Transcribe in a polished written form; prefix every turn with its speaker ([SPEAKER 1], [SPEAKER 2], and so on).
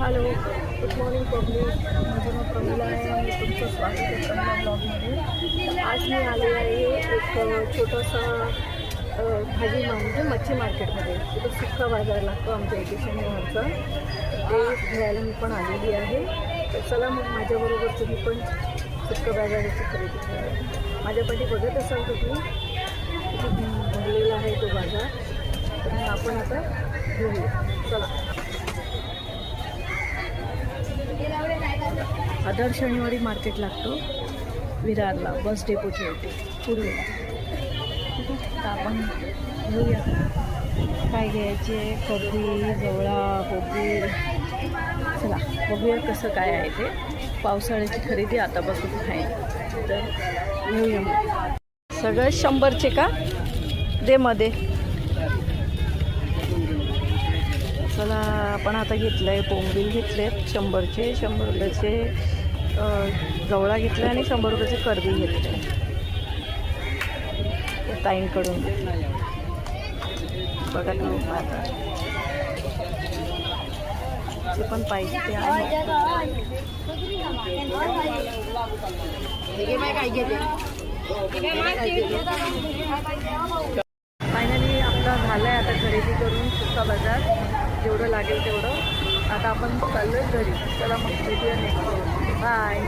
[SPEAKER 1] Hello, good morning public. माझं नाव प्रमिला आहे आणि तुमचं स्वागत आहे प्रमिला ब्लॉगमध्ये. आज मी आले आहे एक छोटंसं भाजी म्हणजे मच्छी मार्केटमध्ये. तिथं सुक्का बाजार लागतो आमच्या इथे शनिवारचा, ते घ्यायला मी पण आलेली आहे. तर चला मग माझ्याबरोबर तुम्ही पण सुक्का बाजाराची खरेदी करा. माझ्यापाठी बघत असाल तुम्ही किती भरलेला आहे तो बाजार. तर मग आपण आता घेऊया. चला. दर शनिवारी मार्केट लागतो विरारला, बस डेपोच्या इथे पूर्वी. तर आपण घेऊया काय घ्यायचे. कढी, जवळा, कोबी. चला बघूया कसं काय आहे ते. पावसाळ्याची खरेदी आतापासून आहे तर घेऊया. सगळं 100चे का दे मध्ये. चला आपण आता घेतलं आहे बोंबील घेतलेत 100चे, 100 रुपयाचे जवळा घेतला आणि 100 रुपयाचे करडी घेतले ताईंकडून. बघा तुम्ही आता जे पण पाहिजे ते आहे. फायनली आपला झाला आहे आता खरेदी करून सुक्का बाजार. जेवढं लागेल तेवढं. आता आपण चाललो आहे घरी. चला मग भेटूया नेक्स्ट. बाय.